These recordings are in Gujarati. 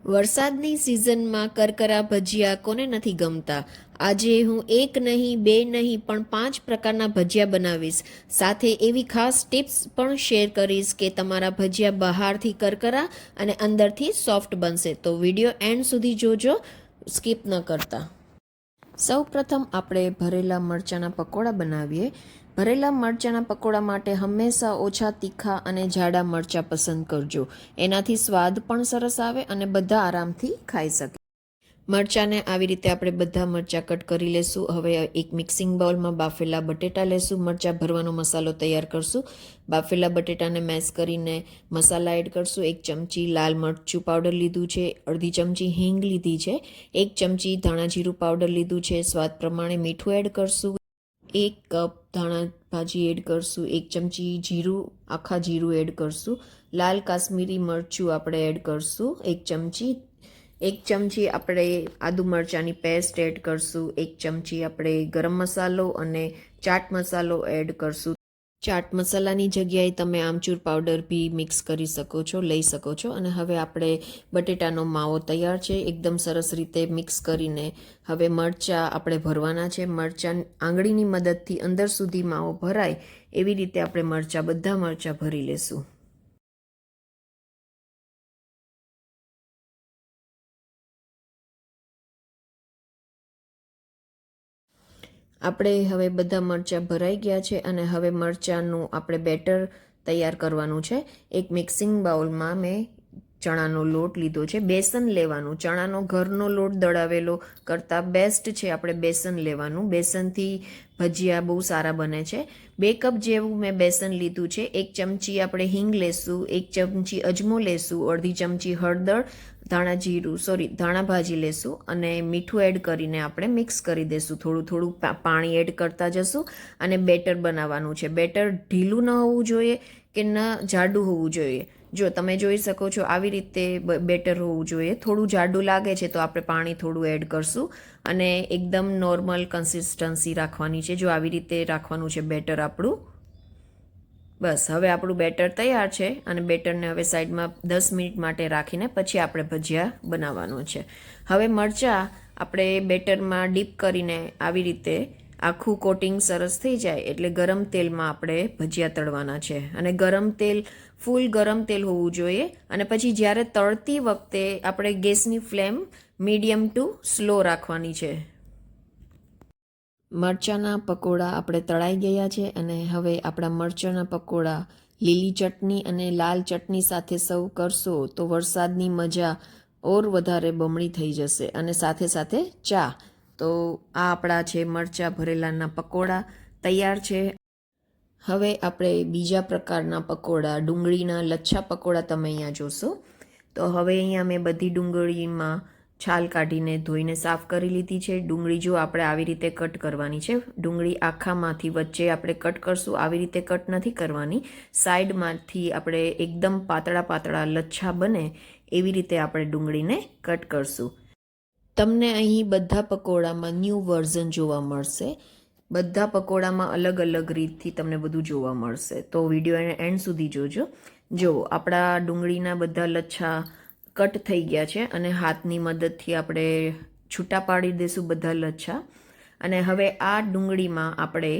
વરસાદની સિઝનમાં કરકરા ભજીયા કોને નથી ગમતા? આજે હું એક નહીં, બે નહીં પણ 5 પ્રકારના ભજીયા બનાવીશ. સાથે એવી ખાસ ટિપ્સ પણ શેર કરીશ કે તમારા ભજીયા બહારથી કરકરા અને અંદરથી સોફ્ટ બનશે. તો વિડીયો એન્ડ સુધી જોજો, સ્કીપ ન કરતા. સૌ પ્રથમ આપણે ભરેલા મરચાંના પકોડા બનાવીએ. ભરેલા મરચાંના પકોડા માટે હંમેશા ઓછા તીખા અને જાડા મરચાં પસંદ કરજો. એનાથી સ્વાદ પણ સરસ આવે અને બધા આરામથી ખાઈ શકે. મરચાંને આવી રીતે આપણે બધા મરચાં કટ કરી લેશું. હવે એક મિક્સિંગ બાઉલમાં બાફેલા બટેટા લેશું. મરચાં ભરવાનો મસાલો તૈયાર કરશું. બાફેલા બટેટાને મેશ કરીને મસાલા એડ કરશું. 1 ચમચી લાલ મરચું પાવડર લીધું છે, અડધી ચમચી હિંગ લીધી છે, 1 ચમચી ધાણા જીરું પાવડર લીધું છે, સ્વાદ પ્રમાણે મીઠું એડ કરશું, 1 કપ ધાણા ભાજી એડ કરશું, 1 ચમચી જીરું, આખા જીરું એડ કરશું, લાલ કાશ્મીરી મરચું આપણે એડ કરશું, 1 ચમચી આપણે આદુ મરચાંની પેસ્ટ એડ કરશું, 1 ચમચી આપણે ગરમ મસાલો અને ચાટ મસાલો એડ કરશું. ચાટ મસાલાની જગ્યાએ તમે આમચૂર પાવડર બી મિક્સ કરી શકો છો, લઈ શકો છો. અને હવે આપણે બટેટાનો માવો તૈયાર છે. એકદમ સરસ રીતે મિક્સ કરીને હવે મરચાં આપણે ભરવાના છે. મરચાં આંગળીની મદદથી અંદર સુધી માવો ભરાય એવી રીતે આપણે બધા મરચાં ભરી લેશું. આપણે હવે બધા મરચાં ભરાઈ ગયા છે અને હવે મરચાંનું આપણે બેટર તૈયાર કરવાનું છે. એક મિક્સિંગ બાઉલમાં મેં ચણાનો લોટ લીધો છે. બેસન લેવાનું. ચણાનો ઘરનો લોટ દળાવેલો કરતાં બેસ્ટ છે આપણે બેસન લેવાનું. બેસનથી ભજીયા બહુ સારા બને છે. 2 કપ જેવું મેં બેસન લીધું છે. 1 ચમચી આપણે હિંગ લેશું, 1 ચમચી અજમો લેશું, અડધી ચમચી હળદર, ધાણા ભાજી લેશું અને મીઠું એડ કરીને આપણે મિક્સ કરી દેશું. થોડું થોડું પાણી એડ કરતા જશું અને બેટર બનાવવાનું છે. બેટર ઢીલું ન હોવું જોઈએ કે ન જાડું હોવું જોઈએ. જો તમે જોઈ શકો છો આવી રીતે બેટર હોવું જોઈએ. થોડું જાડું લાગે છે તો આપણે પાણી થોડું એડ કરશું અને એકદમ નોર્મલ કન્સિસ્ટન્સી રાખવાની છે. જો આવી રીતે રાખવાનું છે બેટર આપણું. બસ હવે આપણું બેટર તૈયાર છે અને બેટરને હવે સાઈડમાં 10 મિનિટ માટે રાખીને પછી આપણે ભજીયા બનાવવાનું છે. હવે મરચાં આપણે બેટરમાં ડીપ કરીને આવી રીતે આખું કોટિંગ સરસ થઈ જાય એટલે ગરમ તેલમાં આપણે ભજીયા તળવાના છે. અને ફૂલ ગરમ તેલ હોવું જોઈએ. અને પછી જ્યારે તળતી વખતે આપણે ગેસની ફ્લેમ મીડિયમ ટુ સ્લો રાખવાની છે. મરચાંના પકોડા આપણે તળાઈ ગયા છે અને હવે આપણા મરચાંના પકોડા લીલી ચટણી અને લાલ ચટણી સાથે સર્વ કરશો તો વરસાદની મજા ઓર વધારે બમણી થઈ જશે. અને સાથે સાથે ચા. તો આ આપણા છે મરચાં ભરેલાના પકોડા તૈયાર છે. હવે આપણે બીજા પ્રકારના પકોડા, ડુંગળીના લચ્છા પકોડા તમે અહીંયા જોશો. તો હવે અહીંયા મેં બધી ડુંગળીમાં છાલ કાઢીને ધોઈને સાફ કરી લીધી છે. ડુંગળી જો આપણે આવી રીતે કટ કરવાની છે. ડુંગળી આખામાંથી વચ્ચે આપણે કટ કરશું. આવી રીતે કટ નથી કરવાની. સાઈડમાંથી આપણે એકદમ પાતળા લચ્છા બને એવી રીતે આપણે ડુંગળીને કટ કરશું. તમને અહીં બધા પકોડામાં ન્યૂ વર્ઝન જોવા મળશે. બધા પકોડામાં અલગ અલગ રીતથી તમને બધું જોવા મળશે. તો વિડીયોને એન્ડ સુધી જોજો. જો આપણા ડુંગળીના બધા લચ્છા કટ થઈ ગયા છે અને હાથની મદદથી આપણે છૂટા પાડી દઈશું બધા લચ્છા. અને હવે આ ડુંગળીમાં આપણે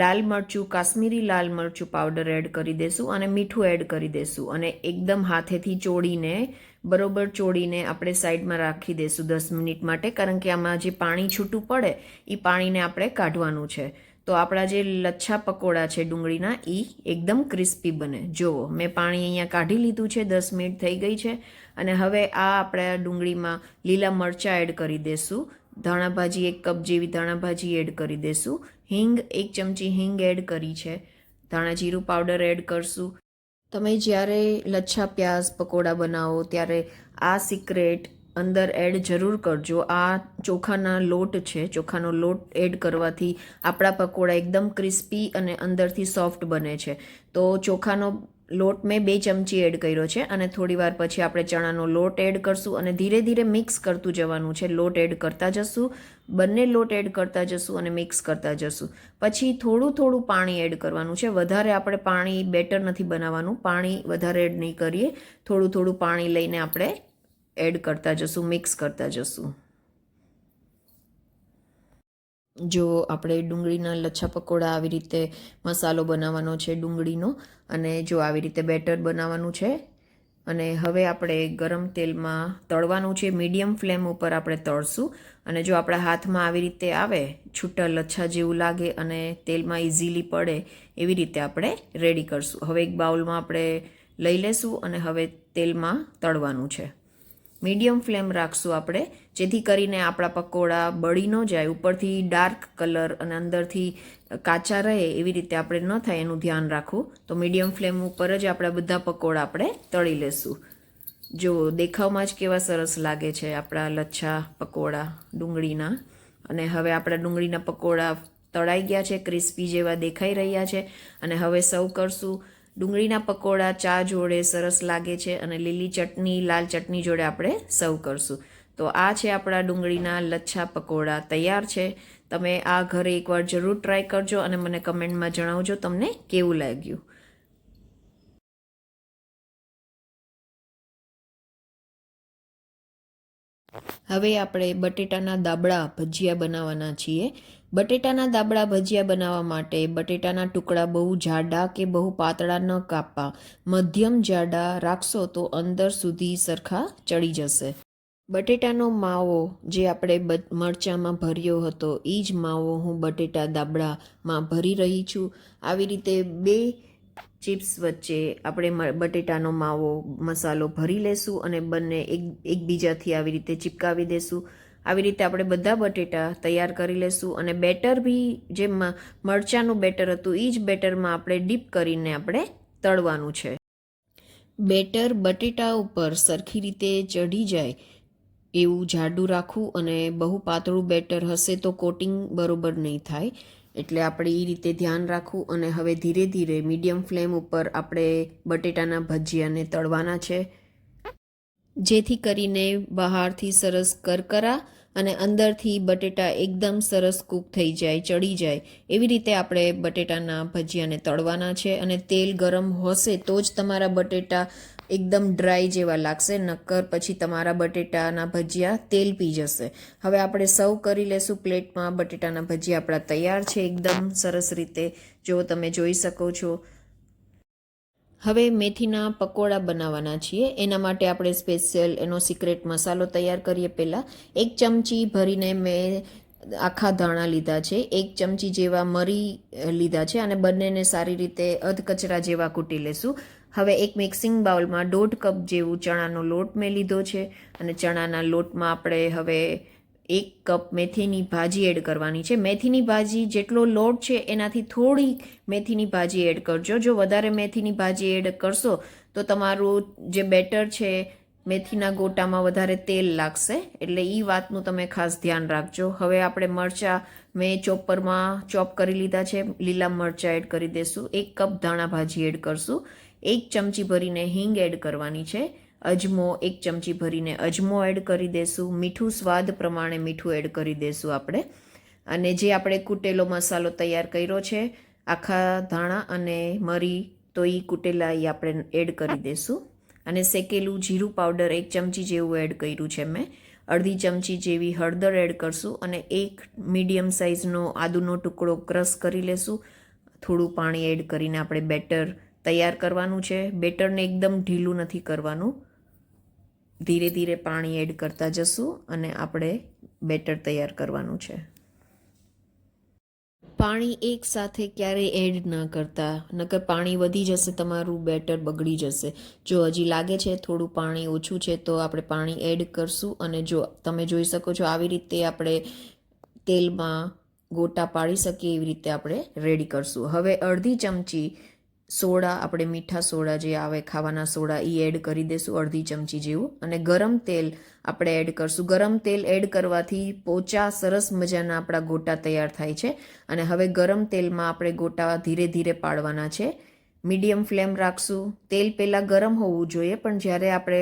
લાલ મરચું, કાશ્મીરી લાલ મરચું પાવડર એડ કરી દઈશું અને મીઠું એડ કરી દઈશું અને એકદમ હાથેથી બરોબર ચોળીને આપણે સાઈડમાં રાખી દઈશું 10 મિનિટ માટે. કારણ કે આમાં જે પાણી છૂટું પડે એ પાણીને આપણે કાઢવાનું છે. તો આપણા જે લચ્છા પકોડા છે ડુંગળીના એ એકદમ ક્રિસ્પી બને. જુઓ મેં પાણી અહીંયા કાઢી લીધું છે. 10 મિનિટ થઈ ગઈ છે. અને હવે આ આપણે ડુંગળીમાં લીલા મરચાં એડ કરી દઈશું. ધાણા ભાજી 1 કપ જેવી ધાણા ભાજી એડ કરી દઈશું. હિંગ 1 ચમચી હિંગ એડ કરી છે. ધાણા જીરું પાવડર એડ કરશું. તમે જ્યારે લચ્છા પ્યાઝ પકોડા બનાવો ત્યારે આ સિક્રેટ અંદર એડ જરૂર કરજો. આ ચોખાના લોટ છે. ચોખાનો લોટ એડ કરવાથી આપણા પકોડા એકદમ ક્રિસ્પી અને અંદરથી સોફ્ટ બને છે. તો ચોખાનો લોટ મેં 2 ચમચી એડ કર્યો છે અને થોડી વાર પછી આપણે ચણાનો લોટ એડ કરશું અને ધીરે ધીરે મિક્સ કરતું જવાનું છે. લોટ એડ કરતા જશું, બંને લોટ એડ કરતા જશું અને મિક્સ કરતા જશું. પછી થોડું થોડું પાણી એડ કરવાનું છે. વધારે આપણે પાણી બેટર નથી બનાવવાનું. પાણી વધારે એડ નહીં કરીએ. થોડું થોડું પાણી લઈને આપણે એડ કરતા જશું, મિક્સ કરતા જશું. જો આપણે ડુંગળીના લચ્છા પકોડા આવી રીતે મસાલો બનાવવાનો છે ડુંગળીનો, અને જો આવી રીતે બેટર બનાવવાનું છે. અને હવે આપણે ગરમ તેલમાં તળવાનું છે. મીડિયમ ફ્લેમ ઉપર આપણે તળશું. અને જો આપણા હાથમાં આવી રીતે આવે, છૂટા લચ્છા જેવું લાગે અને તેલમાં ઇઝીલી પડે, એવી રીતે આપણે રેડી કરશું. હવે એક બાઉલમાં આપણે લઈ લેશું અને હવે તેલમાં તળવાનું છે. મીડિયમ ફ્લેમ રાખશું આપણે, જેથી કરીને આપણા પકોડા બળી ન જાય, ઉપરથી ડાર્ક કલર અને અંદરથી કાચા રહે એવી રીતે આપણે ન થાય એનું ધ્યાન રાખવું. તો મીડિયમ ફ્લેમ ઉપર જ આપણા બધા પકોડા આપણે તળી લેશું. જો દેખાવમાં જ કેવા સરસ લાગે છે આપણા લચ્છા પકોડા ડુંગળીના. અને હવે આપણા ડુંગળીના પકોડા તળાઈ ગયા છે, ક્રિસ્પી જેવા દેખાઈ રહ્યા છે. અને હવે સર્વ કરશું. ડુંગળીના પકોડા ચા જોડે સરસ લાગે છે અને લીલી ચટણી, લાલ ચટણી જોડે આપણે સર્વ કરશું. તો આ છે આપણા ડુંગળીના લચ્છા પકોડા તૈયાર છે. તમે આ ઘરે એકવાર જરૂર ટ્રાય કરજો અને મને કમેન્ટમાં જણાવજો તમને કેવું લાગ્યું. હવે આપણે બટેટાના દાબડા ભજીયા બનાવવાના છીએ. બટેટાના દાબડા ભજીયા બનાવવા માટે બટેટાના ટુકડા બહુ જાડા કે બહુ પાતળા ન કાપવા. મધ્યમ જાડા રાખશો તો અંદર સુધી સરખા ચડી જશે. બટેટાનો માવો જે આપણે મરચાંમાં ભર્યો હતો, એ જ માવો હું બટેટા દાબડામાં ભરી રહી છું. આવી રીતે 2 ચિપ્સ વચ્ચે આપણે બટેટાનો માવો મસાલો ભરી લેશું અને બંને એકબીજાથી આવી રીતે ચિપકાવી દેશું. આવી રીતે આપણે બધા બટેટા તૈયાર કરી લેશું. અને બેટર બી જે મરચાંનું બેટર હતું એ જ બેટરમાં આપણે ડીપ કરીને આપણે તળવાનું છે. બેટર બટેટા ઉપર સરખી રીતે ચઢી જાય એવું જાડું રાખવું, અને બહુ પાતળું બેટર હશે તો કોટિંગ બરોબર નહીં થાય. એટલે આપણે એ રીતે ધ્યાન રાખવું. અને હવે ધીરે ધીરે મીડિયમ ફ્લેમ ઉપર આપણે બટેટાના ભજીયાને તળવાના છે, જેથી કરીને બહારથી સરસ કરકરા અને અંદરથી બટેટા એકદમ સરસ કૂક થઈ જાય, ચડી જાય. એવી રીતે આપણે બટેટાના ભજીયાને તળવાના છે. અને તેલ ગરમ હશે તો જ તમારા બટેટા એકદમ ડ્રાય જેવા લાગશે, નક્કર પછી તમારા બટેટાના ભજીયા તેલ પી જશે. હવે આપણે સર્વ કરી લેશું પ્લેટમાં. બટેટાના ભજીયા આપણા તૈયાર છે એકદમ સરસ રીતે, જો તમે જોઈ શકો છો. હવે મેથીના પકોડા બનાવવાના છીએ. એના માટે આપણે સ્પેશિયલ એનો સિક્રેટ મસાલો તૈયાર કરીએ. પહેલાં 1 ચમચી ભરીને મેં આખા ધાણા લીધા છે, 1 ચમચી જેવા મરી લીધા છે અને બંનેને સારી રીતે અધકચરા જેવા કૂટી લેશું. હવે એક મિક્સિંગ બાઉલમાં 1.5 કપ જેવું ચણાનો લોટ મેં લીધો છે. અને ચણાના લોટમાં આપણે હવે 1 કપ મેથીની ભાજી એડ કરવાની છે. મેથીની ભાજી જેટલો લોટ છે એનાથી થોડી મેથીની ભાજી એડ કરજો. જો વધારે મેથીની ભાજી એડ કરશો તો તમારું જે બેટર છે મેથીના ગોટામાં વધારે તેલ લાગશે. એટલે એ વાતનું તમે ખાસ ધ્યાન રાખજો. હવે આપણે મરચાં મેં ચોપરમાં ચોપ કરી લીધા છે, લીલા મરચાં એડ કરી દઈશું. 1 કપ ધાણા ભાજી એડ કરશું. 1 ચમચી ભરીને હિંગ એડ કરવાની છે. અજમો 1 ચમચી ભરીને અજમો એડ કરી દઈશું. મીઠું સ્વાદ પ્રમાણે મીઠું એડ કરી દઈશું આપણે. અને જે આપણે કૂટેલો મસાલો તૈયાર કર્યો છે, આખા ધાણા અને મરી, તો એ કૂટેલા એ આપણે એડ કરી દઈશું. અને શેકેલું જીરું પાવડર 1 ચમચી જેવું એડ કર્યું છે મેં. 1/2 ચમચી જેવી હળદર એડ કરશું. અને 1 મીડિયમ સાઇઝનો આદુનો ટુકડો ક્રશ કરી લેશું. થોડું પાણી એડ કરીને આપણે બેટર તૈયાર કરવાનું છે. બેટરને એકદમ ઢીલું નથી કરવાનું, ધીરે ધીરે પાણી એડ કરતા જશું અને આપણે બેટર તૈયાર કરવાનું છે. પાણી એક સાથે ક્યારેય એડ ન કરતા, નકર પાણી વધી જશે, તમારું બેટર બગડી જશે. જો હજી લાગે છે થોડું પાણી ઓછું છે તો આપણે પાણી એડ કરશું. અને જો તમે જોઈ શકો છો આવી રીતે આપણે તેલમાં ગોટા પાડી શકીએ એવી રીતે આપણે રેડી કરશું. હવે 1/2 ચમચી સોડા, આપણે મીઠા સોડા જે આવે ખાવાના સોડા, એ એડ કરી દઈશું 1/2 ચમચી જેવું. અને ગરમ તેલ આપણે એડ કરશું. ગરમ તેલ એડ કરવાથી પોચા સરસ મજાના આપણા ગોટા તૈયાર થાય છે. અને હવે ગરમ તેલમાં આપણે ગોટા ધીરે ધીરે પાડવાના છે. મીડિયમ ફ્લેમ રાખશું. તેલ પહેલાં ગરમ હોવું જોઈએ, પણ જ્યારે આપણે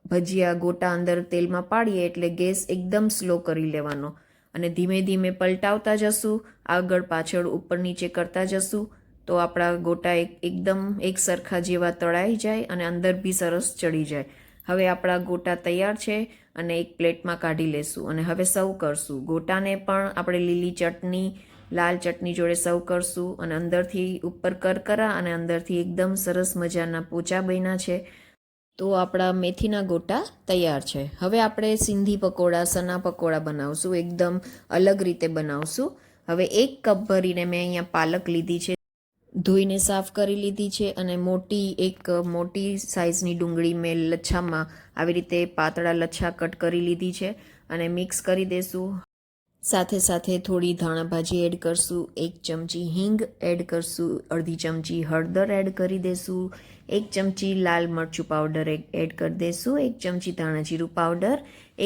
ભજીયા ગોટા અંદર તેલમાં પાડીએ એટલે ગેસ એકદમ સ્લો કરી લેવાનો અને ધીમે ધીમે પલટાવતા જશું, આગળ પાછળ ઉપર નીચે કરતા જશું. તો આપણા ગોટા એકદમ એક સરખા જેવા તળાઈ જાય અને અંદર બી સરસ ચડી જાય. હવે આપણા ગોટા તૈયાર છે અને એક પ્લેટમાં કાઢી લેશું અને હવે સર્વ કરશું. ગોટાને પણ આપણે લીલી ચટણી, લાલ ચટણી જોડે સર્વ કરશું અને અંદરથી ઉપર કરકરા અને અંદરથી એકદમ સરસ મજાના પોચા બન્યા છે. તો આપણા મેથીના ગોટા તૈયાર છે. હવે આપણે સિંધી પકોડા, સના પકોડા બનાવશું, એકદમ અલગ રીતે બનાવશું. હવે 1 કપ ભરીને મેં અહીંયા પાલક લીધી છે, ધોઈને સાફ કરી લીધી છે અને મોટી સાઇઝની ડુંગળી મેં લચ્છામાં આવી રીતે પાતળા લચ્છા કટ કરી લીધી છે અને મિક્સ કરી દેશું. સાથે સાથે થોડી ધાણા ભાજી એડ કરશું, 1 ચમચી હિંગ એડ કરશું, અડધી ચમચી હળદર એડ કરી દેશું, 1 ચમચી લાલ મરચું પાવડર એડ કરી દેશું, 1 ચમચી ધાણા જીરું પાવડર,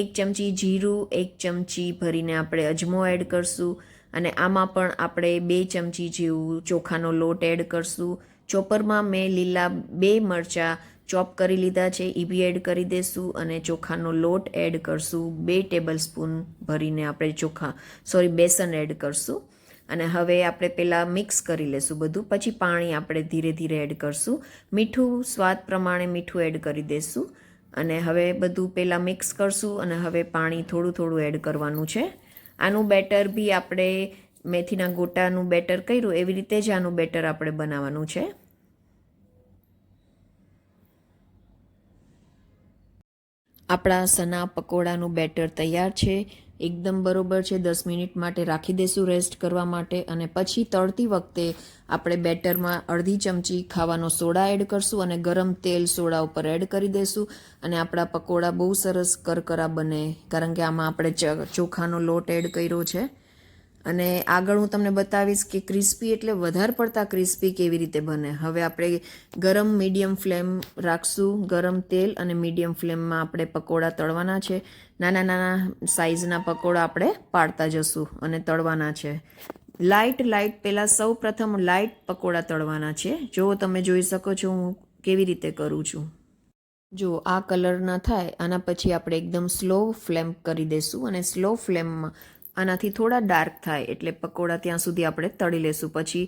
1 ચમચી જીરું, 1 ચમચી ભરીને આપણે અજમો એડ કરશું અને આમાં પણ આપણે 2 ચમચી જેવું ચોખાનો લોટ એડ કરશું. ચોપરમાં મેં લીલા 2 મરચાં ચોપ કરી લીધા છે, એ બી એડ કરી દેશું અને ચોખાનો લોટ એડ કરશું. 2 ટેબલ સ્પૂન ભરીને આપણે બેસન એડ કરશું અને હવે આપણે પહેલાં મિક્સ કરી લેશું બધું, પછી પાણી આપણે ધીરે ધીરે એડ કરશું. મીઠું સ્વાદ પ્રમાણે મીઠું એડ કરી દેશું અને હવે બધું પહેલાં મિક્સ કરશું અને હવે પાણી થોડું થોડું એડ કરવાનું છે. આનું બેટર બી આપણે મેથીના ગોટાનું બેટર કર્યું એવી રીતે જ આનું બેટર આપણે બનાવવાનું છે. આપણા સના પકોડાનું બેટર તૈયાર છે, એકદમ બરોબર છે. 10 મિનિટ માટે રાખી દઈશું રેસ્ટ કરવા માટે અને પછી તળતી વખતે આપણે બેટરમાં અડધી ચમચી ખાવાનો સોડા એડ કરશું અને ગરમ તેલ સોડા ઉપર એડ કરી દઈશું અને આપણા પકોડા બહુ સરસ કરકરા બને, કારણ કે આમાં આપણે ચોખાનો લોટ એડ કર્યો છે. અને આગળ હું તમને બતાવીશ કે ક્રિસ્પી એટલે વધારે પડતા ક્રિસ્પી કેવી રીતે બને. હવે આપણે ગરમ મીડિયમ ફ્લેમ રાખશું, ગરમ તેલ અને મીડિયમ ફ્લેમમાં આપણે પકોડા તળવાના છે. નાના નાના સાઇઝના પકોડા આપણે પાડતા જશું અને તળવાના છે. લાઇટ પહેલાં સૌ પ્રથમ લાઇટ પકોડા તળવાના છે. જો તમે જોઈ શકો છો હું કેવી રીતે કરું છું. જો આ કલરના થાય આના પછી આપણે એકદમ સ્લો ફ્લેમ કરી દઈશું અને સ્લો ફ્લેમમાં આનાથી થોડા ડાર્ક થાય એટલે પકોડા ત્યાં સુધી આપણે તળી લેશું. પછી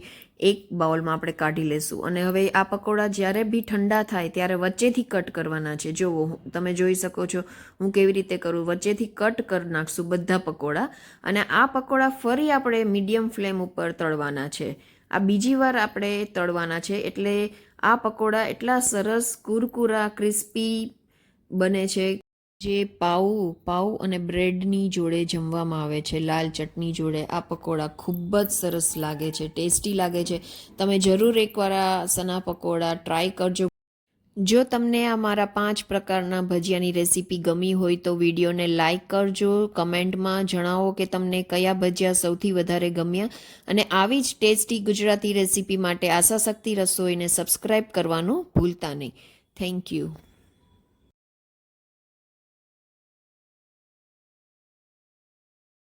એક બાઉલમાં આપણે કાઢી લેશું અને હવે આ પકોડા જ્યારે બી ઠંડા થાય ત્યારે વચ્ચેથી કટ કરવાના છે. જુઓ તમે જોઈ શકો છો હું કેવી રીતે કરું, વચ્ચેથી કટ કરી નાખશું બધા પકોડા અને આ પકોડા ફરી આપણે મીડિયમ ફ્લેમ ઉપર તળવાના છે. આ બીજી વાર આપણે તળવાના છે એટલે આ પકોડા એટલા સરસ કુરકુરા ક્રિસ્પી બને છે. જે પાઉં અને બ્રેડની જોડે જમવામાં આવે છે, લાલ ચટણી જોડે આ પકોડા ખૂબ જ સરસ લાગે છે, ટેસ્ટી લાગે છે. તમે જરૂર એકવાર આ સના પકોડા ટ્રાય કરજો. જો તમને આ મારા 5 પ્રકારના ભજીયાની રેસીપી ગમી હોય તો વિડીયોને લાઇક કરજો, કમેન્ટમાં જણાવો કે તમને કયા ભજીયા સૌથી વધારે ગમ્યા અને આવી જ ટેસ્ટી ગુજરાતી રેસીપી માટે આશાશક્તિ રસોઈને સબસ્ક્રાઈબ કરવાનું ભૂલતા નહીં. Thank you.